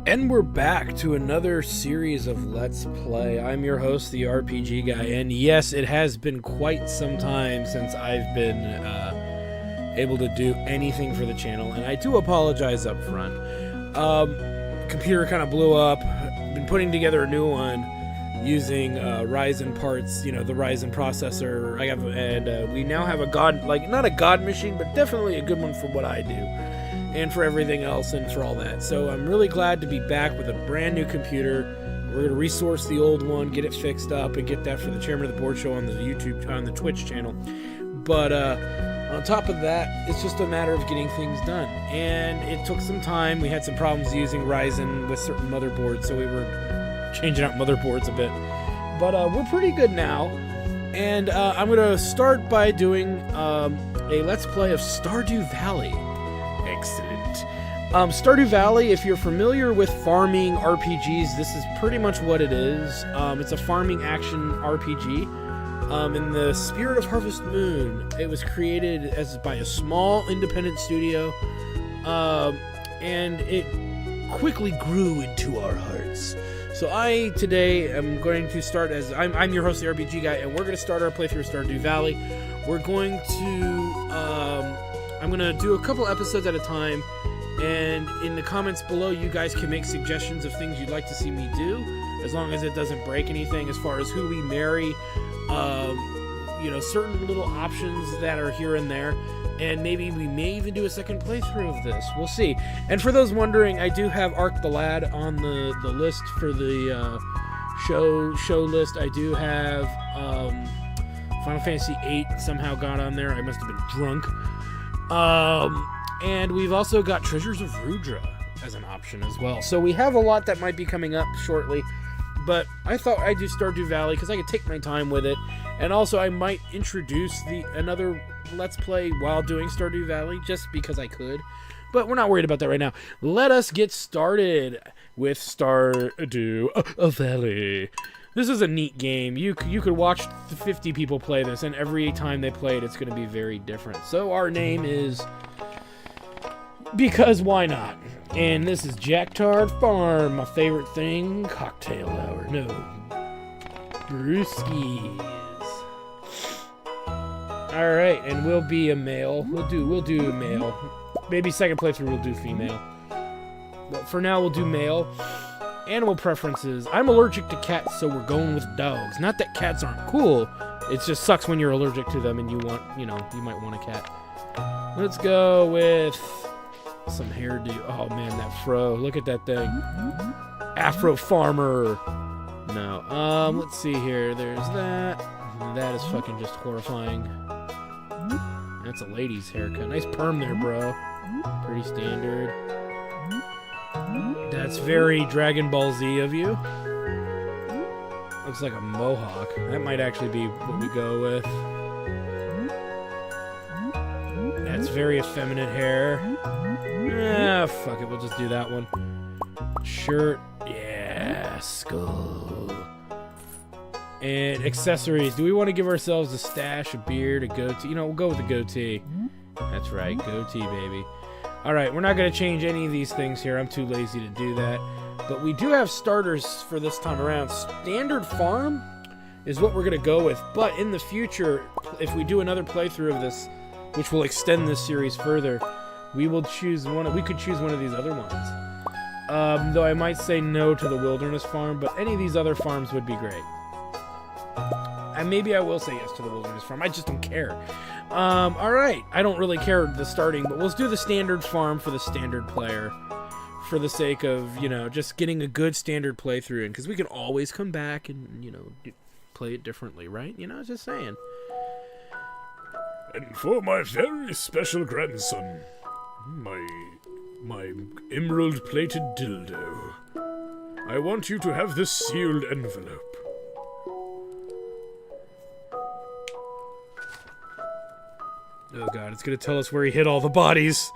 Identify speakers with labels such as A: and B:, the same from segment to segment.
A: And we're back to another series of Let's Play. I'm your host, the RPG Guy, and yes, it has been quite some time since I've been able to do anything for the channel, and I do apologize up front. Computer kind of blew up. Been putting together a new one using Ryzen parts, the Ryzen processor. We now have a not a god machine, but definitely a good one for what I do. And for everything else and for all that. So I'm really glad to be back with a brand new computer. We're going to resource the old one, get it fixed up, and get that for the Chairman of the Board show on the Twitch channel. But on top of that, it's just a matter of getting things done. And it took some time. We had some problems using Ryzen with certain motherboards, so we were changing out motherboards a bit. But we're pretty good now. And I'm going to start by doing a Let's Play of Stardew Valley. Excellent. Stardew Valley, if you're familiar with farming RPGs, this is pretty much what it is. It's a farming action RPG. In the spirit of Harvest Moon, it was created by a small independent studio, and it quickly grew into our hearts. So I today am going to start as I'm your host, the RPG Guy, and we're going to start our playthrough of Stardew Valley. We're going to I'm going to do a couple episodes at a time, and in the comments below, you guys can make suggestions of things you'd like to see me do, as long as it doesn't break anything as far as who we marry, certain little options that are here and there, and maybe we may even do a second playthrough of this. We'll see. And for those wondering, I do have Ark the Lad on the list for the show list. I do have Final Fantasy VIII somehow got on there. I must have been drunk. And we've also got Treasures of Rudra as an option as well. So we have a lot that might be coming up shortly, but I thought I'd do Stardew Valley because I could take my time with it, and also I might introduce another Let's Play while doing Stardew Valley, just because I could. But we're not worried about that right now. Let us get started with Stardew Valley. This is a neat game. You could watch 50 people play this, and every time they play it, it's going to be very different. So our name is Because Why Not? And this is Jacktard Farm, my favorite thing, cocktail hour. No, brewskis. All right, and we'll be a male. We'll do a male. Maybe second playthrough we'll do female. But for now, we'll do male. Animal preferences. I'm allergic to cats, so we're going with dogs. Not that cats aren't cool. It just sucks when you're allergic to them and you want, you might want a cat. Let's go with some hairdo. Oh man, that fro. Look at that thing. Afro farmer. No. Let's see here. There's that. That is fucking just horrifying. That's a lady's haircut. Nice perm there, bro. Pretty standard. That's very Dragon Ball Z of you. Looks like a mohawk. That might actually be what we go with. That's very effeminate hair. Fuck it. We'll just do that one. Shirt. Yeah, skull. And accessories. Do we want to give ourselves a stash, a beard, a goatee? We'll go with the goatee. That's right. Goatee, baby. Alright, we're not going to change any of these things here. I'm too lazy to do that. But we do have starters for this time around. Standard farm is what we're going to go with. But in the future, if we do another playthrough of this, which will extend this series further, we could choose one of these other ones. Though I might say no to the wilderness farm, but any of these other farms would be great. And maybe I will say yes to the wilderness farm. I just don't care. Alright. I don't really care the starting, but let's do the standard farm for the standard player. For the sake of, just getting a good standard playthrough in. Because we can always come back and, play it differently, right? Just saying.
B: And for my very special grandson, my emerald-plated dildo, I want you to have this sealed envelope.
A: Oh god, it's gonna tell us where he hid all the bodies.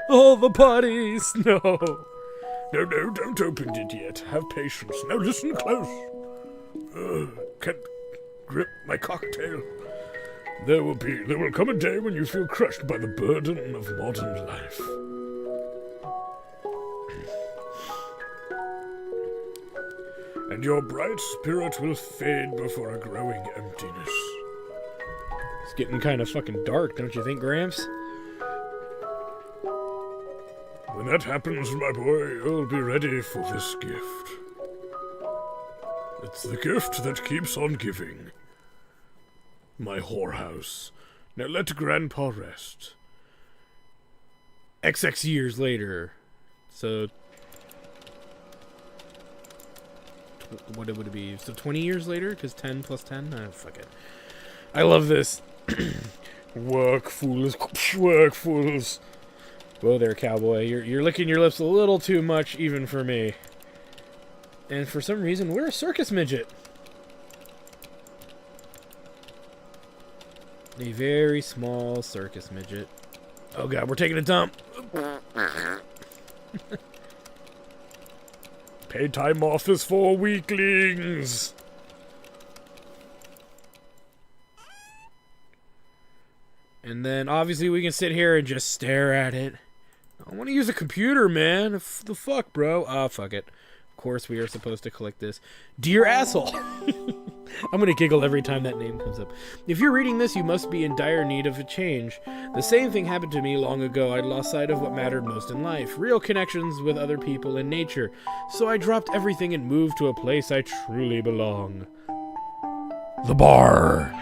A: All the bodies! No!
B: No, don't open it yet. Have patience. Now listen close. Can't grip my cocktail. There will come a day when you feel crushed by the burden of modern life. and your bright spirit will fade before a growing emptiness.
A: It's getting kind of fucking dark, don't you think, Gramps?
B: When that happens, my boy, you'll be ready for this gift. It's the gift that keeps on giving. My whorehouse. Now let Grandpa rest.
A: XX years later. So... what would it be? So 20 years later? Because 10 plus 10? Oh, fuck it. I love this. Work, fools. Work, fools. Whoa there, cowboy. You're licking your lips a little too much, even for me. And for some reason, we're a circus midget. A very small circus midget. Oh god, we're taking a dump.
B: Paid time off is for weaklings.
A: And then, obviously, we can sit here and just stare at it. I want to use a computer, man. The fuck, bro? Ah, fuck it. Of course, we are supposed to collect this. Dear asshole. I'm going to giggle every time that name comes up. If you're reading this, you must be in dire need of a change. The same thing happened to me long ago. I'd lost sight of what mattered most in life. Real connections with other people and nature. So I dropped everything and moved to a place I truly belong. The bar.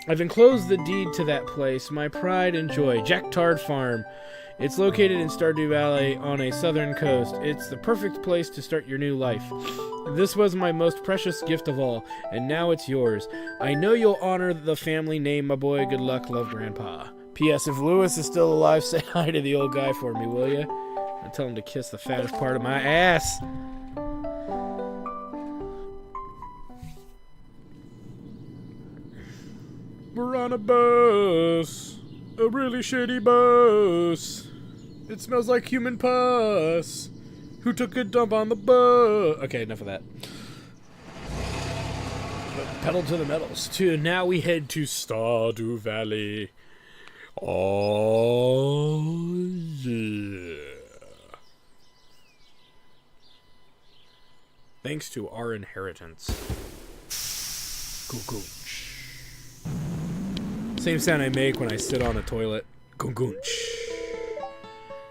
A: I've enclosed the deed to that place, my pride and joy, Jack Tard Farm. It's located in Stardew Valley on a southern coast. It's the perfect place to start your new life. This was my most precious gift of all, and now it's yours. I know you'll honor the family name, my boy. Good luck, love, Grandpa. P.S. If Lewis is still alive, say hi to the old guy for me, will ya? And tell him to kiss the fattest part of my ass.
B: We're on a bus. A really shitty bus. It smells like human pus. Who took a dump on the bus?
A: Okay, enough of that. But pedal to the metals. Now we head to
B: Stardew Valley. Oh, yeah.
A: Thanks to our inheritance. Gooch. Same sound I make when I sit on a toilet. Gooch.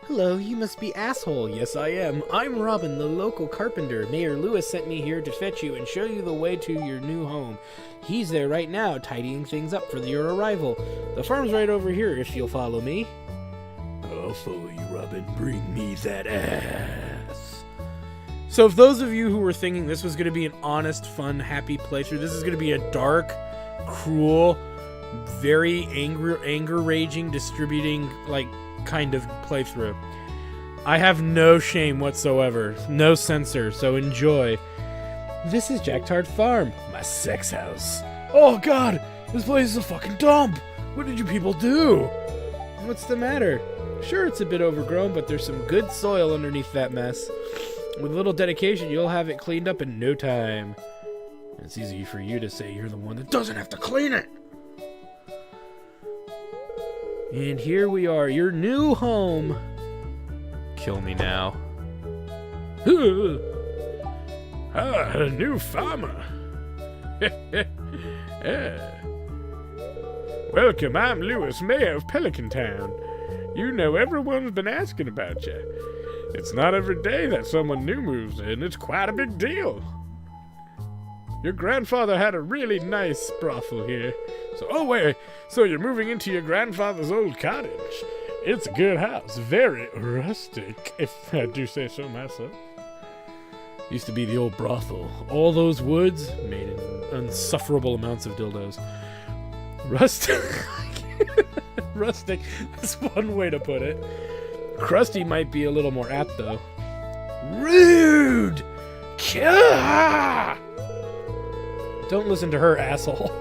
A: Hello, you must be asshole. Yes, I am. I'm Robin, the local carpenter. Mayor Lewis sent me here to fetch you and show you the way to your new home. He's there right now, tidying things up for your arrival. The farm's right over here, if you'll follow me.
B: I'll follow you, Robin. Bring me that ass.
A: So if those of you who were thinking this was going to be an honest, fun, happy playthrough, this is going to be a dark, cruel, very anger-raging, distributing, kind of playthrough. I have no shame whatsoever, no censor, so enjoy. This is Jack Tard Farm, my sex house. Oh god, this place is a fucking dump. What did you people do? What's the matter? Sure, it's a bit overgrown, but there's some good soil underneath that mess. With a little dedication, you'll have it cleaned up in no time. It's easy for you to say you're the one that doesn't have to clean it. And here we are, your new home. Kill me now.
B: A new farmer. Welcome, I'm Lewis, mayor of Pelican Town. You know everyone's been asking about you. It's not every day that someone new moves in. It's quite a big deal. Your grandfather had a really nice brothel here. So you're moving into your grandfather's old cottage. It's a good house, very rustic, if I do say so myself.
A: Used to be the old brothel. All those woods made in insufferable amounts of dildos. Rustic. Rustic. That's one way to put it. Crusty might be a little more apt, though. Rude! Don't listen to her, asshole.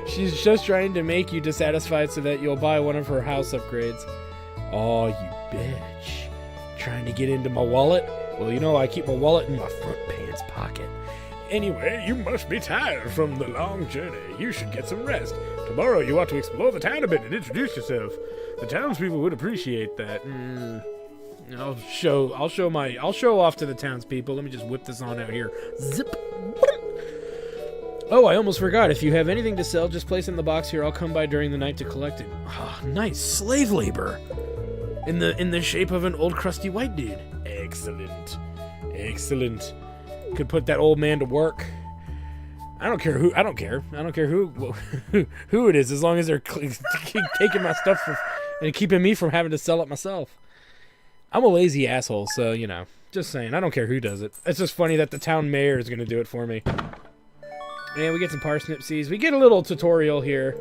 A: She's just trying to make you dissatisfied so that you'll buy one of her house upgrades. Aw, you bitch. Trying to get into my wallet? Well, you know I keep my wallet in my front pants pocket.
B: Anyway, you must be tired from the long journey. You should get some rest. Tomorrow you ought to explore the town a bit and introduce yourself. The townspeople would appreciate that.
A: I'll show off to the townspeople. Let me just whip this on out here. Zip. Oh, I almost forgot. If you have anything to sell, just place it in the box here. I'll come by during the night to collect it. Oh, nice. Slave labor. In the shape of an old crusty white dude. Excellent. Excellent. Could put that old man to work. I don't care who who it is, as long as they're taking my stuff and keeping me from having to sell it myself. I'm a lazy asshole, so, you know, just saying. I don't care who does it. It's just funny that the town mayor is going to do it for me. And we get some parsnip seeds. We get a little tutorial here.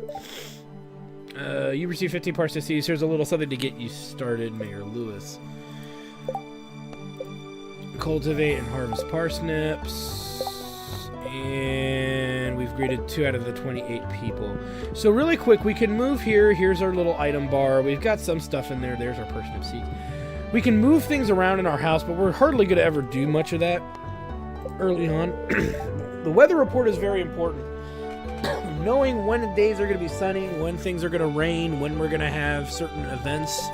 A: You receive 15 parsnip seeds. Here's a little something to get you started, Mayor Lewis. Cultivate and harvest parsnips. And we've greeted 2 out of the 28 people. So really quick, we can move here. Here's our little item bar. We've got some stuff in there. There's our parsnip seeds. We can move things around in our house, but we're hardly going to ever do much of that early on. The weather report is very important. Knowing when days are going to be sunny, when things are going to rain, when we're going to have certain events.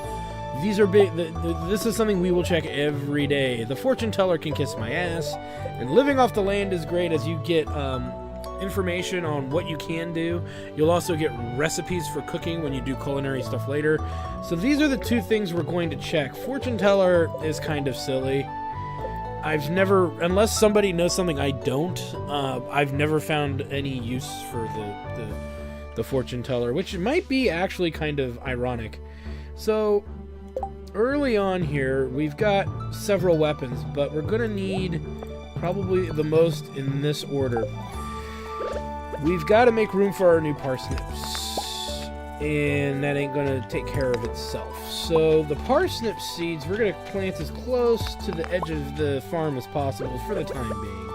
A: These are big. This is something we will check every day. The fortune teller can kiss my ass. And living off the land is great, as you get information on what you can do. You'll also get recipes for cooking when you do culinary stuff later. So these are the 2 things we're going to check. Fortune teller is kind of silly. I've never, unless somebody knows something I don't, I've never found any use for the fortune teller, which might be actually kind of ironic. So early on here, we've got several weapons, but we're going to need probably the most in this order. We've got to make room for our new parsnips, and that ain't going to take care of itself. So the parsnip seeds, we're going to plant as close to the edge of the farm as possible for the time being.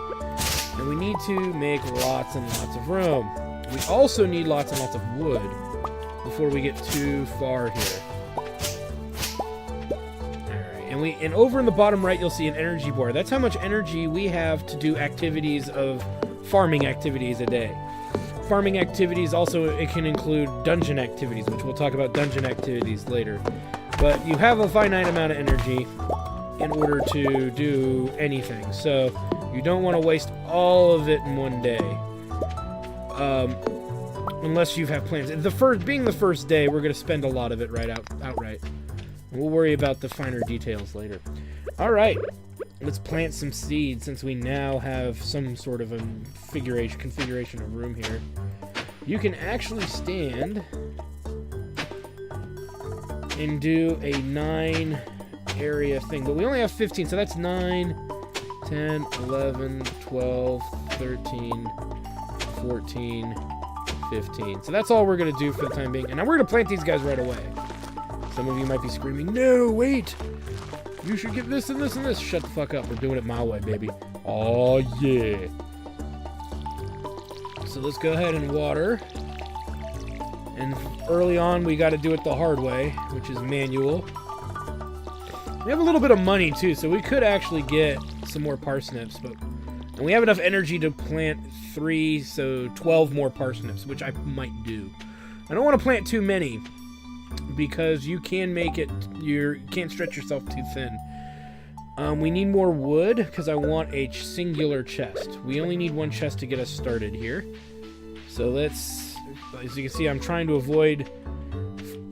A: And we need to make lots and lots of room. We also need lots and lots of wood before we get too far here. And over in the bottom right, you'll see an energy bar. That's how much energy we have to do activities of farming activities a day. Farming activities also, it can include dungeon activities, which we'll talk about dungeon activities later. But you have a finite amount of energy in order to do anything. So you don't want to waste all of it in one day. Unless you have plans. Being the first day, we're going to spend a lot of it outright. We'll worry about the finer details later. Alright, let's plant some seeds since we now have some sort of a configuration of room here. You can actually stand and do a 9 area thing, but we only have 15, so that's 9, 10, 11, 12, 13, 14, 15. So that's all we're going to do for the time being. And now we're going to plant these guys right away. Some of you might be screaming, no, wait! You should get this and this and this. Shut the fuck up. We're doing it my way, baby. Oh, yeah. So let's go ahead and water. And early on, we got to do it the hard way, which is manual. We have a little bit of money, too, so we could actually get some more parsnips. And we have enough energy to plant 3, so 12 more parsnips, which I might do. I don't want to plant too many, because you can make it, you can't stretch yourself too thin. We need more wood, because I want a singular chest. We only need 1 chest to get us started here. So let's, as you can see, I'm trying to avoid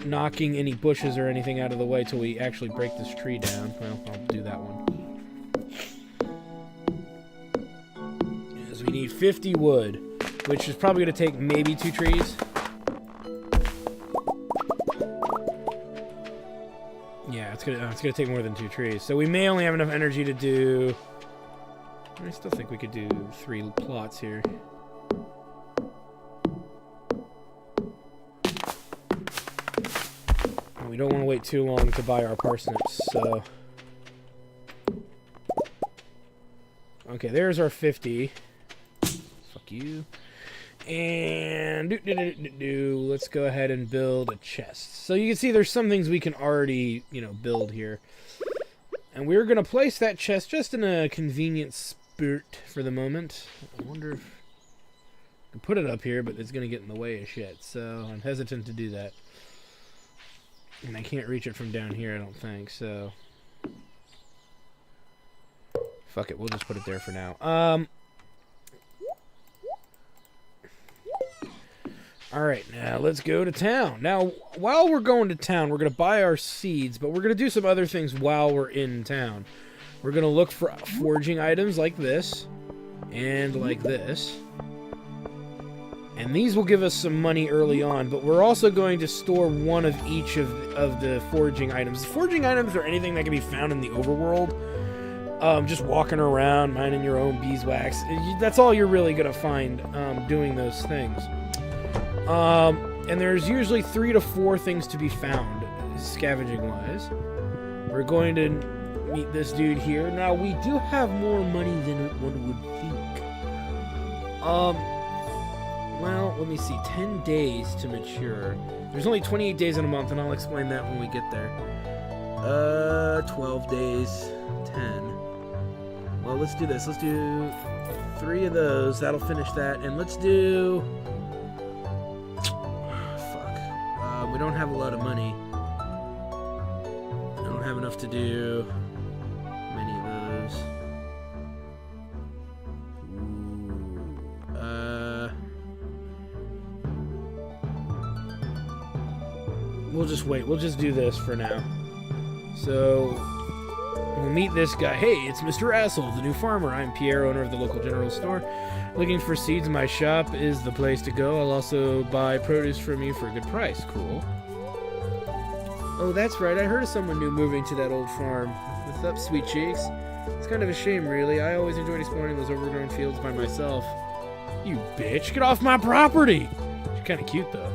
A: knocking any bushes or anything out of the way till we actually break this tree down. Well, I'll do that one. As we need 50 wood, which is probably going to take maybe 2 trees. Yeah, it's gonna take more than 2 trees. So we may only have enough energy to do... I still think we could do 3 plots here. And we don't want to wait too long to buy our parsnips, so... Okay, there's our 50. Fuck you. And let's go ahead and build a chest. So you can see there's some things we can already, build here. And we're going to place that chest just in a convenient spot for the moment. I wonder if I can put it up here, but it's going to get in the way of shit. So I'm hesitant to do that. And I can't reach it from down here, I don't think. So Fuck it, we'll just put it there for now. Alright, now let's go to town. Now, while we're going to town, we're going to buy our seeds, but we're going to do some other things while we're in town. We're going to look for foraging items like this, and like this. And these will give us some money early on, but we're also going to store one of each of the foraging items. Foraging items are anything that can be found in the overworld. Just walking around, mining your own beeswax. That's all you're really going to find doing those things. And there's usually 3 to 4 things to be found, scavenging-wise. We're going to meet this dude here. Now, we do have more money than one would think. Well, let me see. 10 days to mature. There's only 28 days in a month, and I'll explain that when we get there. 12 days. 10. Well, let's do this. Let's do 3 of those. That'll finish that. And let's do... we don't have a lot of money. I don't have enough to do many of those. We'll just wait. We'll just do this for now. So, we'll meet this guy. Hey, it's Mr. Assel, the new farmer. I'm Pierre, owner of the local general store. Looking for seeds, my shop is the place to go. I'll also buy produce from you for a good price. Cool. Oh, that's right. I heard of someone new moving to that old farm. What's up, sweet cheeks? It's kind of a shame, really. I always enjoyed exploring those overgrown fields by myself. You bitch. Get off my property! She's kind of cute, though.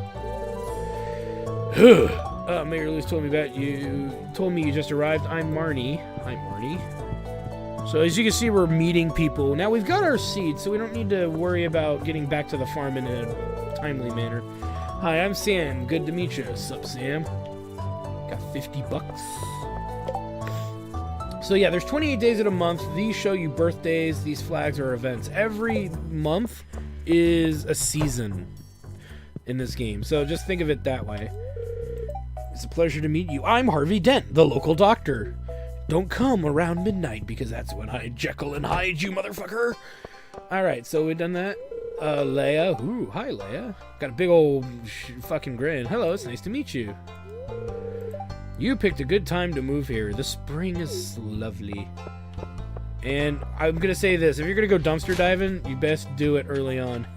A: Mayor Lewis told me about you. Told me you just arrived. I'm Marnie. I'm Marnie. So as you can see, we're meeting people. Now we've got our seeds, so we don't need to worry about getting back to the farm in a timely manner. Hi, I'm Sam. Good to meet you. Sup, Sam? Got 50 bucks. So yeah, there's 28 days in a month. These show you birthdays. These flags are events. Every month is a season in this game. So just think of it that way. It's a pleasure to meet you. I'm Harvey Dent, the local doctor. Don't come around midnight, because that's when I Jekyll and Hyde you, motherfucker. Alright, so we've done that. Leia. Ooh, hi, Leia. Got a big old fucking grin. Hello, it's nice to meet you. You picked a good time to move here. The spring is lovely. And I'm going to say this. If you're going to go dumpster diving, you best do it early on.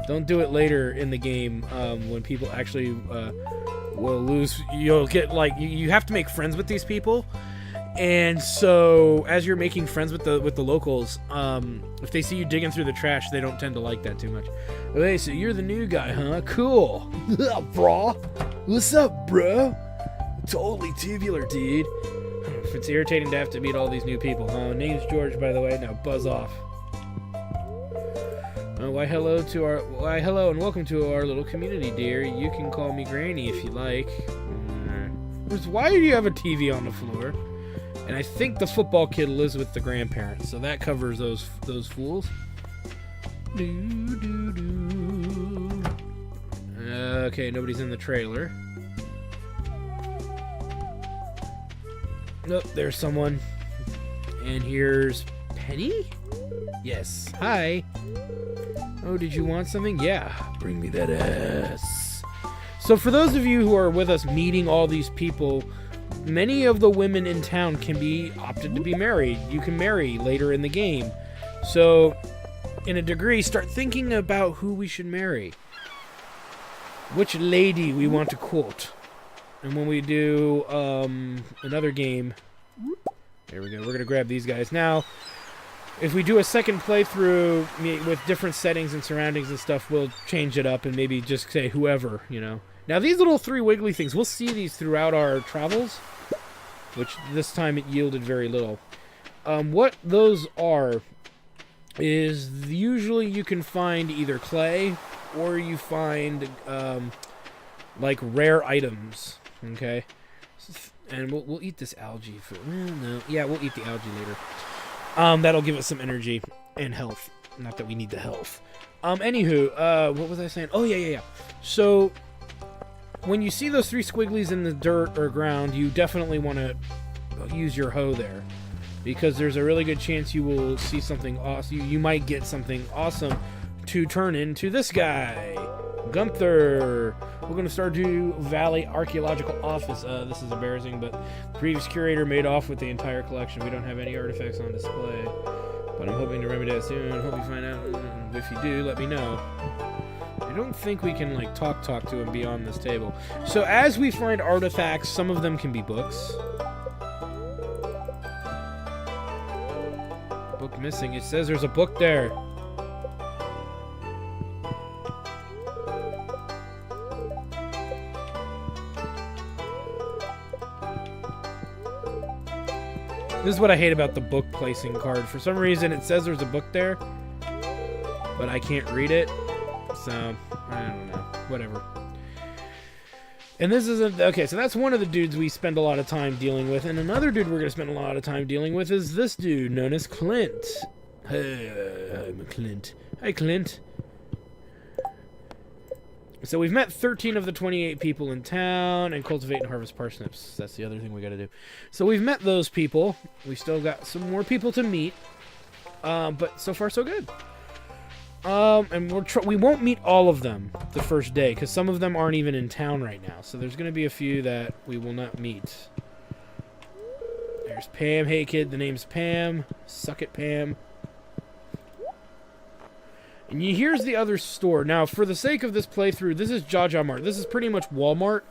A: Don't do it later in the game when people actually will lose. You'll get, like, you have to make friends with these people. And so, as you're making friends with the locals, if they see you digging through the trash, they don't tend to like that too much. Okay, so you're the new guy, huh? Cool. Bro. What's up, bro? Totally tubular, dude. If it's irritating to have to meet all these new people, huh? Name's George, by the way. Now buzz off. Why hello and welcome to our little community, dear. You can call me Granny if you like. Why do you have a TV on the floor? And I think the football kid lives with the grandparents, so that covers those fools. Okay, nobody's in the trailer. Nope, there's someone. And here's Penny? Yes. Hi. Oh, did you want something? Yeah. Bring me that ass. So for those of you who are with us meeting all these people, many of the women in town can be opted to be married. You can marry later in the game. So, in a degree, start thinking about who we should marry. Which lady we want to court. And when we do another game, there we go. We're going to grab these guys. Now, if we do a second playthrough with different settings and surroundings and stuff, we'll change it up and maybe just say whoever, you know. Now, these little 3 wiggly things, we'll see these throughout our travels, which this time it yielded very little. What those are is usually you can find either clay or you find, like, rare items, okay? And we'll eat this algae food. Well, no. Yeah, we'll eat the algae later. That'll give us some energy and health. Not that we need the health. Anywho, what was I saying? Oh, yeah. So, when you see those 3 squigglies in the dirt or ground, you definitely want to use your hoe there. because there's a really good chance you will see something awesome. You might get something awesome to turn into this guy, Gunther. We're going to Stardew Valley Archaeological Office. This is embarrassing, but the previous curator made off with the entire collection. We don't have any artifacts on display, but I'm hoping to remedy that soon. Hope you find out. If you do, let me know. I don't think we can, like, talk to him beyond this table. So as we find artifacts, some of them can be books. Book missing. It says there's a book there. This is what I hate about the book placing card. For some reason, it says there's a book there, but I can't read it. So, I don't know. Whatever. And this isn't... Okay, so that's one of the dudes we spend a lot of time dealing with. And another dude we're going to spend a lot of time dealing with is this dude, known as Clint. Hey, I'm Clint. Hi, Clint. So we've met 13 of the 28 people in town and cultivate and harvest parsnips. That's the other thing we got to do. So we've met those people. We still got some more people to meet. But so far, so good. And we won't meet all of them the first day, because some of them aren't even in town right now. So there's going to be a few that we will not meet. There's Pam. Hey, kid, the name's Pam. Suck it, Pam. And here's the other store. Now, for the sake of this playthrough, this is Jaja Mart. This is pretty much Walmart.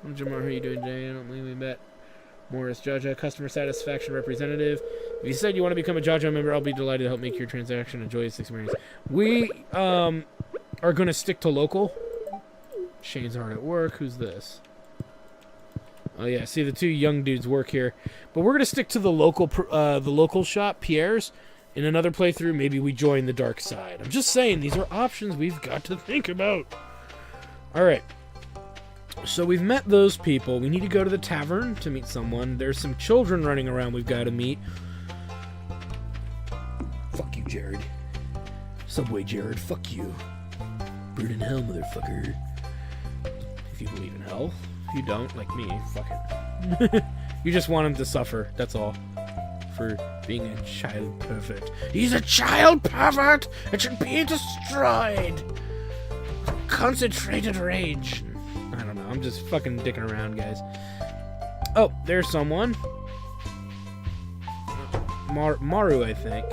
A: Jaja Mart, how are you doing today? I don't believe we met. Morris, Jaja, customer satisfaction representative. If you said you want to become a Jaja member, I'll be delighted to help make your transaction a joyous experience. We are going to stick to local. Shane's hard at work. Who's this? Oh yeah, see the two young dudes work here. But we're going to stick to the local shop, Pierre's. In another playthrough, maybe we join the dark side. I'm just saying, these are options we've got to think about. Alright. So we've met those people. We need to go to the tavern to meet someone. There's some children running around we've got to meet. Fuck you, Jared. Subway Jared, fuck you. Burn in hell, motherfucker. If you believe in hell. If you don't, like me, fuck it. You just want him to suffer, that's all. For being a child pervert. He's a child pervert! It should be destroyed! Concentrated rage. I don't know, I'm just fucking dicking around, guys. Oh, there's someone. Maru, I think.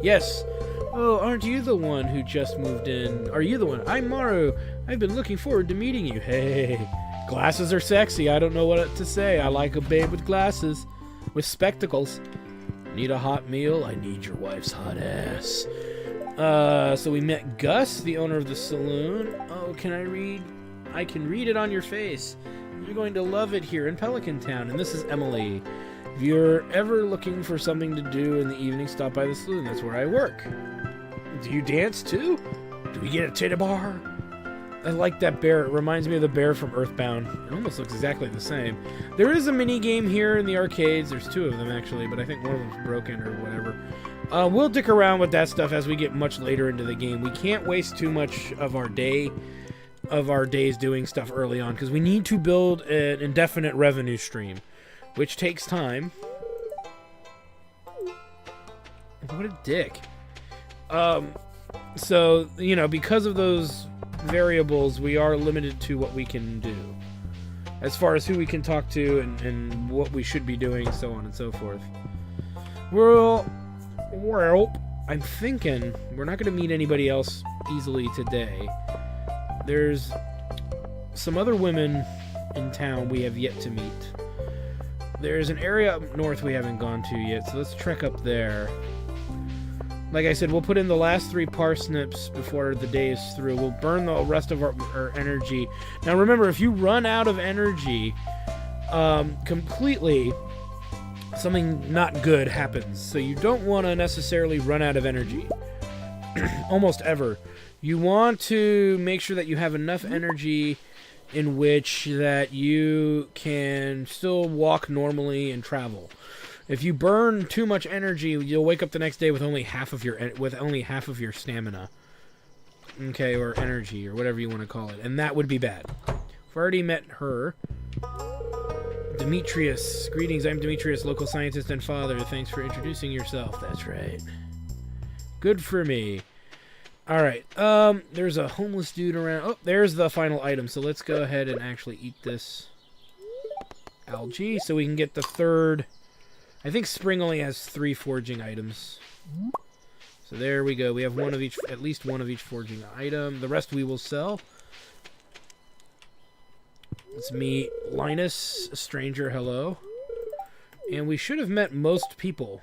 A: Yes. Oh, aren't you the one who just moved in? Are you the one? I'm Maru. I've been looking forward to meeting you. Hey. Glasses are sexy. I don't know what to say. I like a babe with glasses. With spectacles. Need a hot meal? I need your wife's hot ass. So we met Gus, the owner of the saloon. Oh, can I read? I can read it on your face. You're going to love it here in Pelican Town. And this is Emily. If you're ever looking for something to do in the evening, stop by the saloon. That's where I work. Do you dance too? Do we get a titty bar? I like that bear. It reminds me of the bear from Earthbound. It almost looks exactly the same. There is a mini game here in the arcades. There's two of them, actually, but I think one of them's broken or whatever. We'll dick around with that stuff as we get much later into the game. We can't waste too much of our days doing stuff early on, because we need to build an indefinite revenue stream, which takes time. What a dick. So, you know, because of those variables, we are limited to what we can do as far as who we can talk to and what we should be doing, so on and so forth. Well, I'm thinking we're not going to meet anybody else easily today. There's some other women in town we have yet to meet. There's an area up north we haven't gone to yet, so let's trek up there. Like I said, we'll put in the last 3 parsnips before the day is through. We'll burn the rest of our energy. Now remember, if you run out of energy completely, something not good happens. So you don't want to necessarily run out of energy. Almost ever. You want to make sure that you have enough energy in which that you can still walk normally and travel. If you burn too much energy, you'll wake up the next day with only half of your stamina, okay, or energy, or whatever you want to call it, and that would be bad. I've already met her. Demetrius. Greetings, I'm Demetrius, local scientist and father. Thanks for introducing yourself. That's right. Good for me. Alright, there's a homeless dude around. Oh, there's the final item. So let's go ahead and actually eat this algae so we can get the third. I think spring only has 3 foraging items. So there we go. We have one of each, at least one of each foraging item. The rest we will sell. Let's meet Linus, a stranger, hello. And we should have met most people.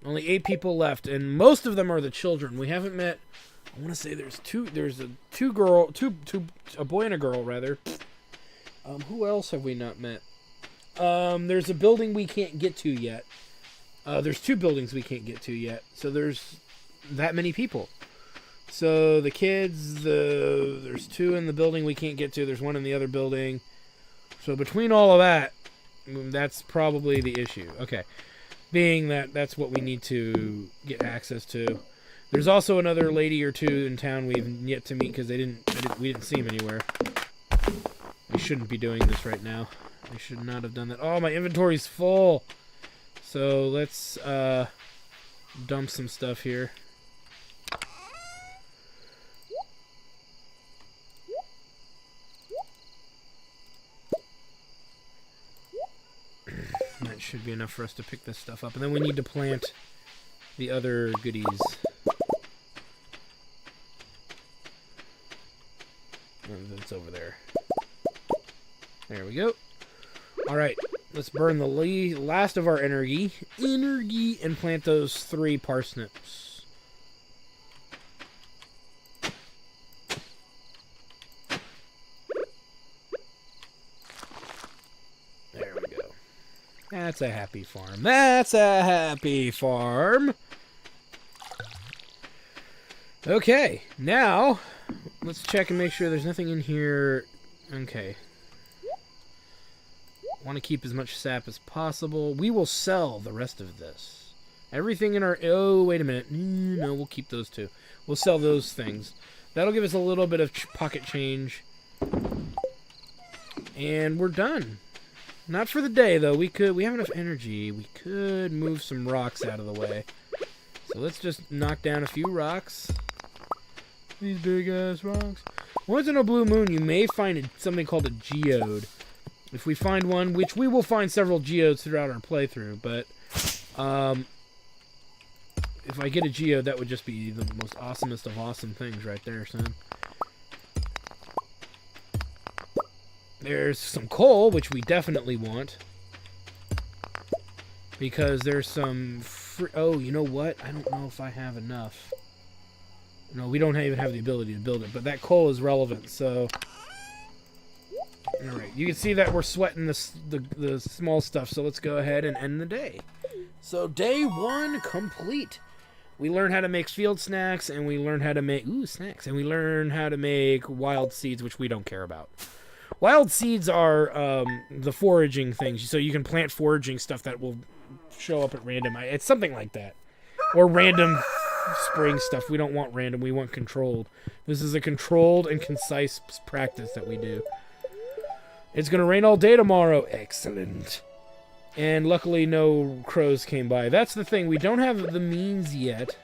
A: Only 8 people left, and most of them are the children. We haven't met. I want to say there's a boy and a girl rather. Who else have we not met? There's a building we can't get to yet. There's 2 buildings we can't get to yet. So there's that many people. So the kids, there's 2 in the building we can't get to. There's 1 in the other building. So between all of that, that's probably the issue. Okay. Being that that's what we need to get access to. There's also another lady or 2 in town we've yet to meet because we didn't see them anywhere. We shouldn't be doing this right now. I should not have done that. Oh, my inventory's full. So let's dump some stuff here. That should be enough for us to pick this stuff up. And then we need to plant the other goodies. That's over there. There we go. Alright, let's burn the last of our energy, and plant those 3 parsnips. There we go. That's a happy farm. That's a happy farm. Okay, now let's check and make sure there's nothing in here. Okay. Want to keep as much sap as possible. We will sell the rest of this. Everything in our... Oh, wait a minute. No, we'll keep those 2. We'll sell those things. That'll give us a little bit of pocket change. And we're done. Not for the day, though. We have enough energy. We could move some rocks out of the way. So let's just knock down a few rocks. These big-ass rocks. Once in a blue moon, you may find something called a geode. If we find one, which we will find several geodes throughout our playthrough, but if I get a geode, that would just be the most awesomest of awesome things right there, son. There's some coal, which we definitely want. Because there's some... Oh, you know what? I don't know if I have enough. No, we don't even have the ability to build it, but that coal is relevant, so... Alright, you can see that we're sweating the small stuff, so let's go ahead and end the day. So, day 1 complete. We learned how to make field snacks, and we learned how to make... Ooh, snacks. And we learned how to make wild seeds, which we don't care about. Wild seeds are the foraging things, so you can plant foraging stuff that will show up at random. It's something like that. Or random spring stuff. We don't want random, we want controlled. This is a controlled and concise practice that we do. It's going to rain all day tomorrow. Excellent. And luckily no crows came by. That's the thing. We don't have the means yet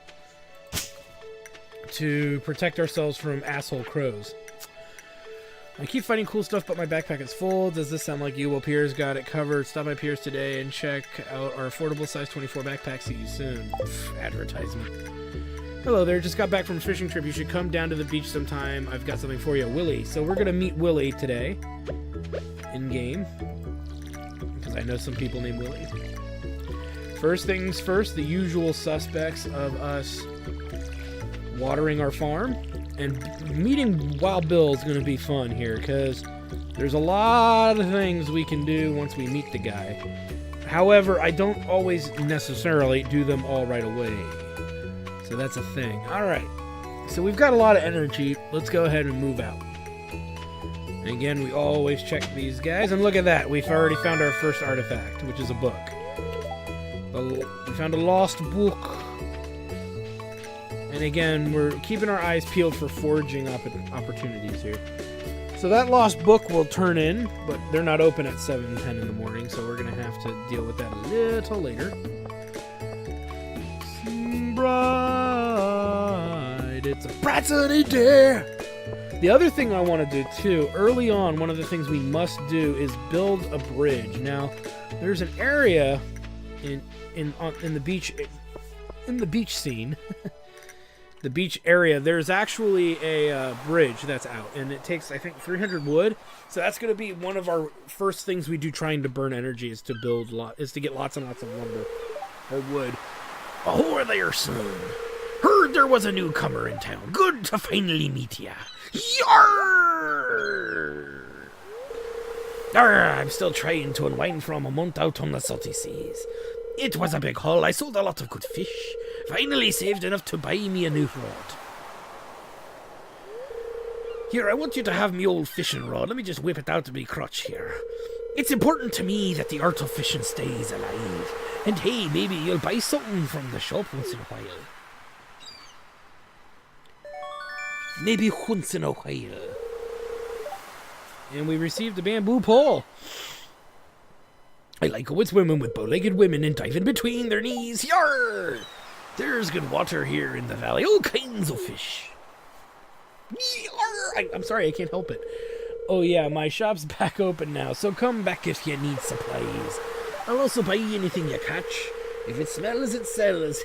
A: to protect ourselves from asshole crows. I keep finding cool stuff, but my backpack is full. Does this sound like you? Well, Piers got it covered. Stop by Piers today and check out our affordable size 24 backpack. See you soon. Advertisement. Hello there. Just got back from a fishing trip. You should come down to the beach sometime. I've got something for you. Willie. So we're going to meet Willie today. In-game. Because I know some people named Willie. First things first, the usual suspects of us watering our farm. And meeting Wild Bill is going to be fun here, because there's a lot of things we can do once we meet the guy. However, I don't always necessarily do them all right away. So that's a thing. Alright, so we've got a lot of energy. Let's go ahead and move out. And again, we always check these guys. And look at that, we've already found our first artifact, which is a book. We found a lost book. And again, we're keeping our eyes peeled for foraging opportunities here. So that lost book will turn in, but they're not open at 7:10 in the morning, so we're going to have to deal with that a little later. Bright, it's a bright sunny day. The other thing I want to do too, early on, one of the things we must do is build a bridge. Now, there's an area in the beach scene. The beach area, there's actually a bridge that's out, and it takes, I think, 300 wood. So that's going to be one of our first things we do trying to burn energy, is to get lots and lots of lumber or wood.
B: Oh, there, son. Heard there was a newcomer in town. Good to finally meet ya. Yarr! I'm still trying to unwind from a month out on the salty seas. It was a big haul. I sold a lot of good fish. Finally saved enough to buy me a new rod. Here, I want you to have me old fishing rod. Let me just whip it out of me crotch here. It's important to me that the art of fishing stays alive. And hey, maybe you'll buy something from the shop once in a while. Maybe once in a while.
A: And we received a bamboo pole.
B: I like how it's women with bow-legged women and diving between their knees. Yarr! There's good water here in the valley. All kinds of fish.
A: Yarr! I'm sorry, I can't help it. Oh yeah, my shop's back open now, so come back if you need supplies.
B: I'll also buy you anything you catch. If it smells, it sells.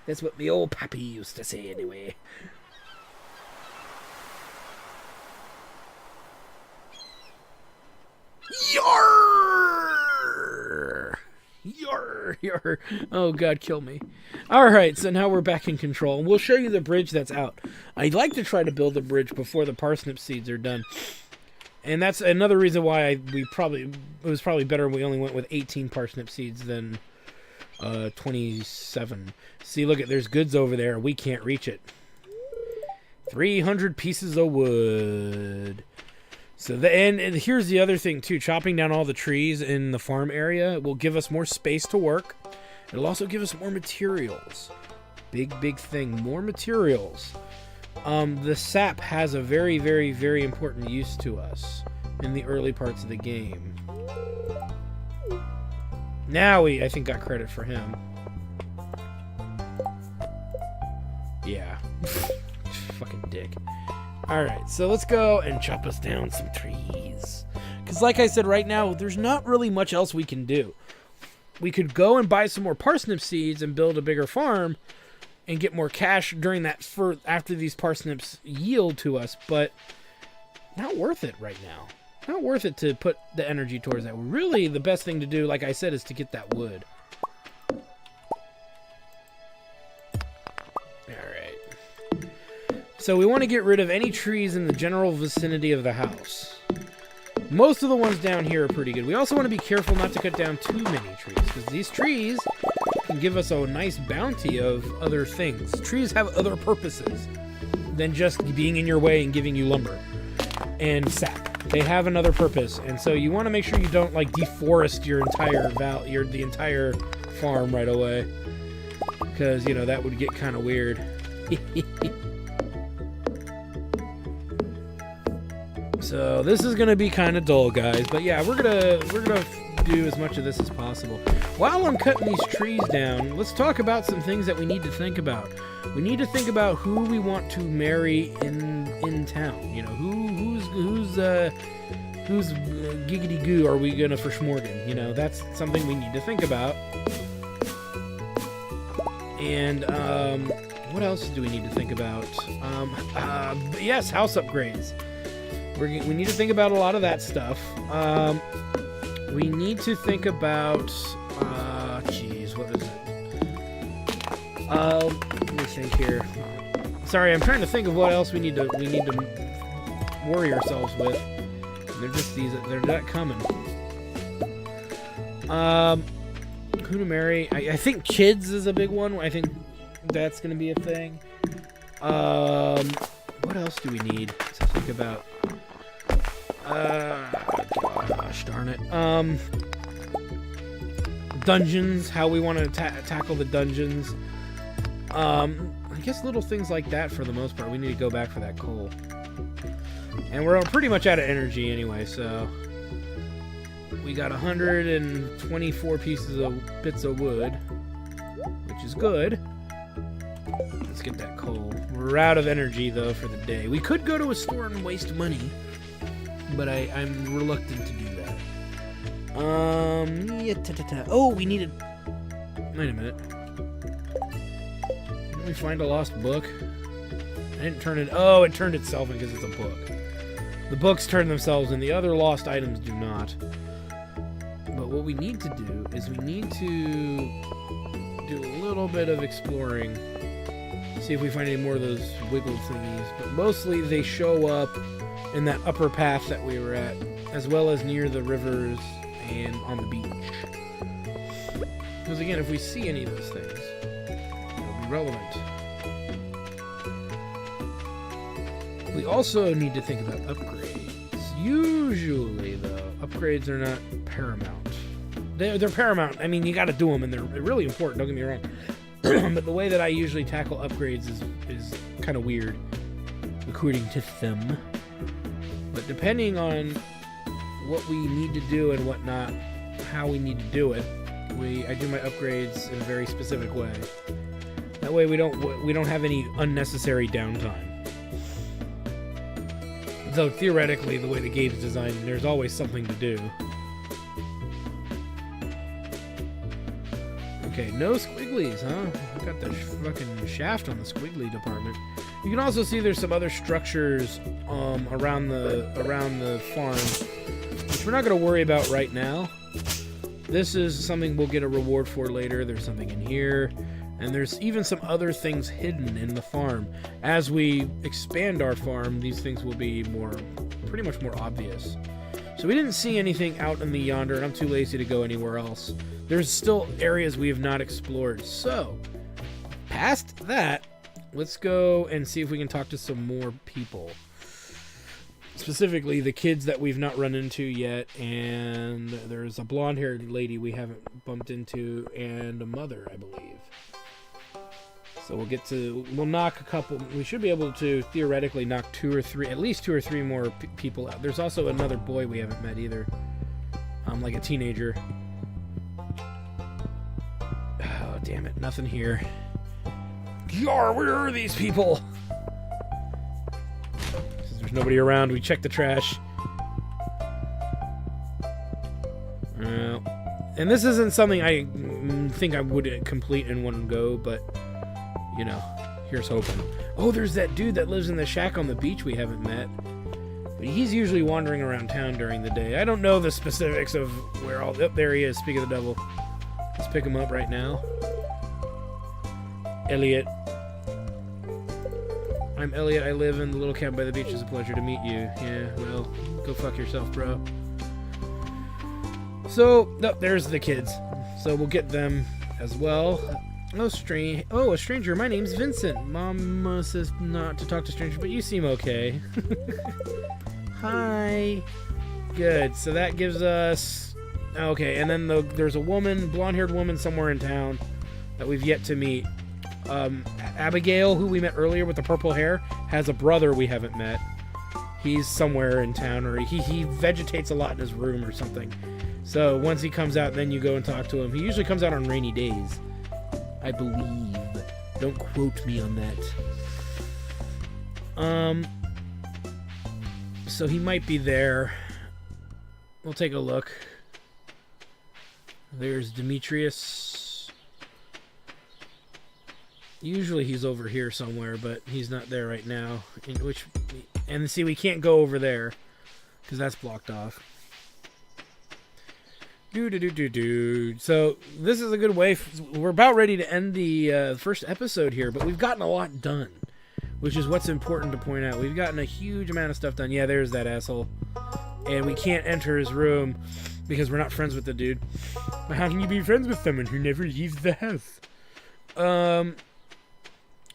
B: That's what me old pappy used to say anyway. Yarr!
A: Yarr! Oh god, kill me. Alright, so now we're back in control, and we'll show you the bridge that's out. I'd like to try to build the bridge before the parsnip seeds are done. And that's another reason why it was probably better we only went with 18 parsnip seeds than 27. See, look, there's goods over there. We can't reach it. 300 pieces of wood. So and here's the other thing too. Chopping down all the trees in the farm area will give us more space to work. It'll also give us more materials. Big thing. More materials. The sap has a very, very, very important use to us in the early parts of the game. Now I think, got credit for him. Yeah. Fucking dick. Alright, so let's go and chop us down some trees. Because like I said, right now, there's not really much else we can do. We could go and buy some more parsnip seeds and build a bigger farm and get more cash during that after these parsnips yield to us, but not worth it right now. Not worth it to put the energy towards that. Really, the best thing to do, like I said, is to get that wood. Alright. So we want to get rid of any trees in the general vicinity of the house. Most of the ones down here are pretty good. We also want to be careful not to cut down too many trees, because these trees can give us a nice bounty of other things. Trees have other purposes than just being in your way and giving you lumber and sap. They have another purpose, and so you want to make sure you don't like deforest your entire the entire farm right away, because you know that would get kind of weird. So this is gonna be kind of dull, guys, but yeah, we're gonna do as much of this as possible. While I'm cutting these trees down, let's talk about some things that we need to think about. We need to think about who we want to marry in town. You know, who's giggity goo are we gonna for Schmorgan? You know, that's something we need to think about. And what else do we need to think about? Yes, house upgrades. We need to think about a lot of that stuff. We need to think about, geez, what is it? Let me think here. Sorry, I'm trying to think of what else we need to worry ourselves with. They're just they're not coming. Who to marry? I think kids is a big one. I think that's going to be a thing. What else do we need to think about? Gosh darn it. Dungeons, how we want to tackle the dungeons. I guess little things like that for the most part. We need to go back for that coal. And we're pretty much out of energy anyway, so... We got 124 bits of wood, which is good. Let's get that coal. We're out of energy, though, for the day. We could go to a store and waste money, but I'm reluctant to do that. Oh, we needed... Wait a minute. Didn't we find a lost book? I didn't turn it... Oh, it turned itself in because it's a book. The books turn themselves in. The other lost items do not. But what we need to do is we need to do a little bit of exploring. See if we find any more of those wiggle thingies. But mostly they show up in that upper path that we were at, as well as near the rivers and on the beach. Because again, if we see any of those things, it'll be relevant. We also need to think about upgrades. Usually, though, upgrades are not paramount. They're paramount. I mean, you got to do them, and they're really important. Don't get me wrong. But the way that I usually tackle upgrades is kind of weird, according to them. But depending on what we need to do and whatnot, how we need to do it, I do my upgrades in a very specific way. That way, we don't have any unnecessary downtime. So theoretically, the way the game's designed, there's always something to do. Okay, no squigglies, huh? We got the fucking shaft on the squiggly department. You can also see there's some other structures around the farm, which we're not going to worry about right now. This is something we'll get a reward for later. There's something in here. And there's even some other things hidden in the farm. As we expand our farm, these things will be pretty much more obvious. So we didn't see anything out in the yonder, and I'm too lazy to go anywhere else. There's still areas we have not explored. So, past that, let's go and see if we can talk to some more people. Specifically, the kids that we've not run into yet, and there's a blonde-haired lady we haven't bumped into, and a mother, I believe. So we'll knock a couple. We should be able to theoretically knock at least two or three more people out. There's also another boy we haven't met either. Like a teenager. Oh, damn it. Nothing here. Yar, where are these people? Since there's nobody around, we check the trash. And this isn't something I think I would complete in one go, but... You know, here's hoping. Oh, there's that dude that lives in the shack on the beach we haven't met. But he's usually wandering around town during the day. I don't know the specifics of where all... Oh, there he is, speak of the devil. Let's pick him up right now. Elliot. I'm Elliot. I live in the little cabin by the beach. It's a pleasure to meet you. Yeah, well, go fuck yourself, bro. So, there's the kids. So we'll get them as well. Oh, a stranger. My name's Vincent. Mom says not to talk to strangers, but you seem okay. Hi. Good. So that gives us... Okay, and then there's a woman, blonde-haired woman somewhere in town that we've yet to meet. Abigail, who we met earlier with the purple hair, has a brother we haven't met. He's somewhere in town, or he vegetates a lot in his room or something. So once he comes out, then you go and talk to him. He usually comes out on rainy days, I believe. Don't quote me on that. So he might be there. We'll take a look. There's Demetrius. Usually he's over here somewhere, but he's not there right now. And see, we can't go over there because that's blocked off. So this is a good way. We're about ready to end the first episode here, but we've gotten a lot done, which is what's important to point out. We've gotten a huge amount of stuff done. Yeah, there's that asshole. And we can't enter his room because we're not friends with the dude. But how can you be friends with someone who never leaves the house?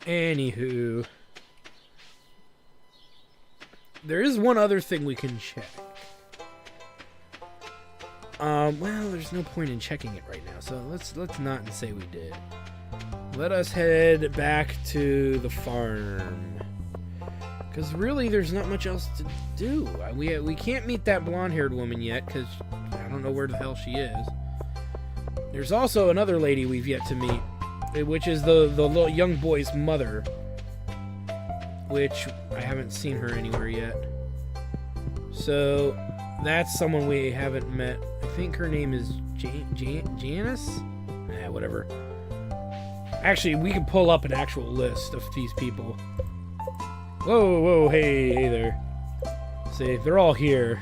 A: Anywho. There is one other thing we can check. Well, there's no point in checking it right now, so let's not say we did. Let us head back to the farm. Because really, there's not much else to do. We can't meet that blonde-haired woman yet, because I don't know where the hell she is. There's also another lady we've yet to meet, which is the little young boy's mother, which I haven't seen her anywhere yet. So that's someone we haven't met. I think her name is Janice? Whatever. Actually, we can pull up an actual list of these people. Whoa, hey there. See, they're all here.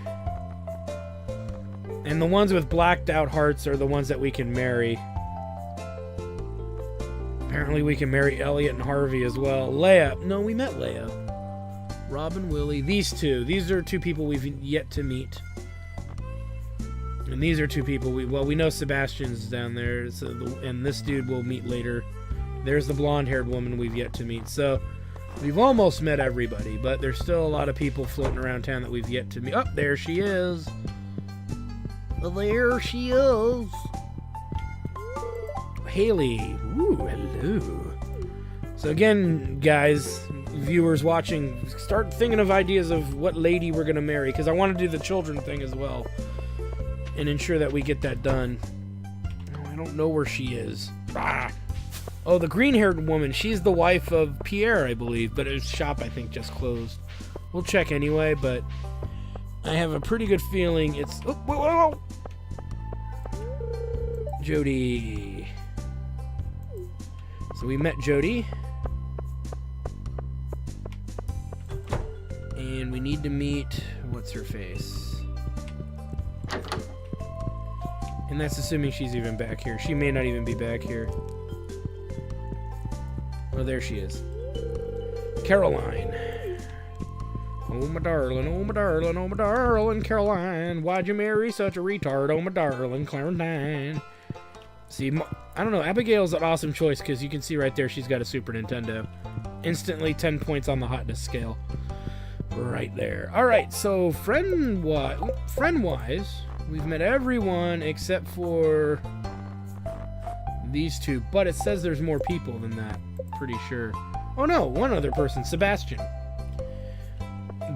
A: And the ones with blacked out hearts are the ones that we can marry. Apparently we can marry Elliot and Harvey as well. Leia. No, we met Leia. Robin, Willie. These two. These are two people we've yet to meet. And these are two people we know Sebastian's down there. So and this dude we'll meet later. There's the blonde-haired woman we've yet to meet. So we've almost met everybody, but there's still a lot of people floating around town that we've yet to meet. Oh, there she is. There she is. Haley. Ooh, hello. So again, guys, viewers watching, start thinking of ideas of what lady we're going to marry, because I want to do the children thing as well and ensure that we get that done. Oh, I don't know where she is. Ah. Oh, the green-haired woman. She's the wife of Pierre, I believe, but his shop, I think, just closed. We'll check anyway, but I have a pretty good feeling it's... Oh, whoa. Jody. So we met Jody. And we need to meet... What's her face? And that's assuming she's even back here. She may not even be back here. Oh, there she is. Caroline. Oh, my darling, oh, my darling, oh, my darling, Caroline. Why'd you marry such a retard? Oh, my darling, Clarentine. See, I don't know. Abigail's an awesome choice because you can see right there she's got a Super Nintendo. Instantly 10 points on the hotness scale. Right there. All right, so friend-wise, we've met everyone except for these two. But it says there's more people than that. Pretty sure. Oh no, one other person, Sebastian,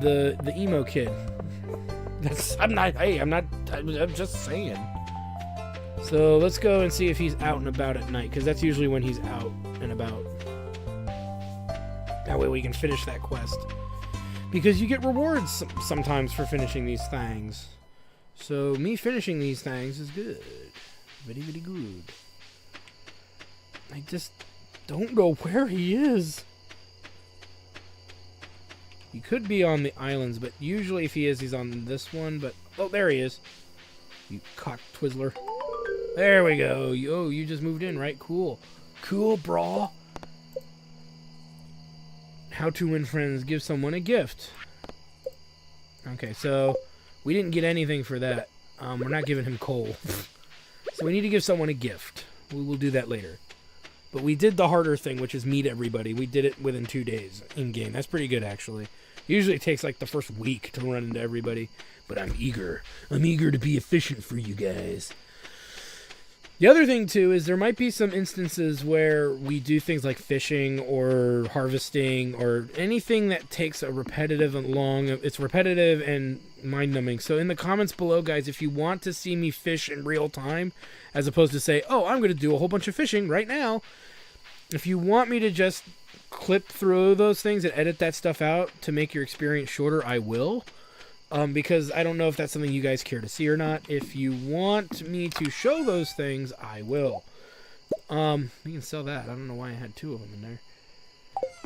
A: the emo kid. I'm just saying. So let's go and see if he's out and about at night, because that's usually when he's out and about. That way we can finish that quest, because you get rewards sometimes for finishing these things. So me finishing these things is good, very, very good. I just don't know where he is. He could be on the islands, but usually if he is, he's on this one. But oh, there he is. You cock twizzler. There we go. Oh, you just moved in, right? Cool. Cool, brah. How to win friends. Give someone a gift. Okay, so we didn't get anything for that. We're not giving him coal. So we need to give someone a gift. We will do that later. But we did the harder thing, which is meet everybody. We did it within 2 days in-game. That's pretty good, actually. Usually it takes like the first week to run into everybody. But I'm eager. I'm eager to be efficient for you guys. The other thing, too, is there might be some instances where we do things like fishing or harvesting or anything that takes a repetitive and long... It's repetitive and mind-numbing. So in the comments below, guys, if you want to see me fish in real time, as opposed to say, oh, I'm going to do a whole bunch of fishing right now, if you want me to just clip through those things and edit that stuff out to make your experience shorter, I will. Because I don't know if that's something you guys care to see or not. If you want me to show those things, I will. We can sell that. I don't know why I had 2 of them in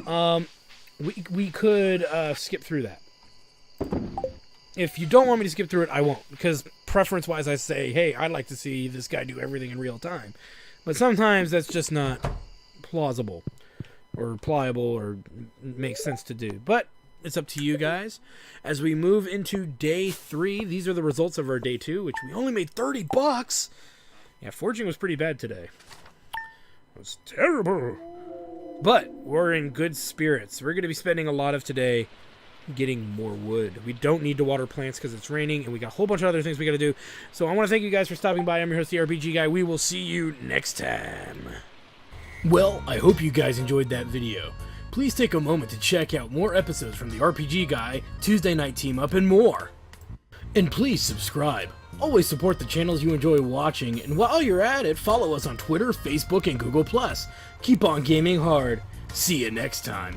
A: there. We could skip through that. If you don't want me to skip through it, I won't. Because preference-wise, I say, hey, I'd like to see this guy do everything in real time. But sometimes that's just not plausible or pliable or makes sense to do. But it's up to you guys. As we move into day 3, these are the results of our day 2, which we only made $30. Yeah, forging was pretty bad today. It was terrible. But we're in good spirits. We're going to be spending a lot of today getting more wood. We don't need to water plants because it's raining, and we got a whole bunch of other things we got to do. So I want to thank you guys for stopping by. I'm your host, the RPG Guy. We will see you next time. Well, I hope you guys enjoyed that video. please take a moment to check out more episodes from the RPG Guy, Tuesday Night Team Up, and more. And please subscribe. Always support the channels you enjoy watching, and while you're at it, follow us on Twitter, Facebook, and Google+. Keep on gaming hard. See you next time.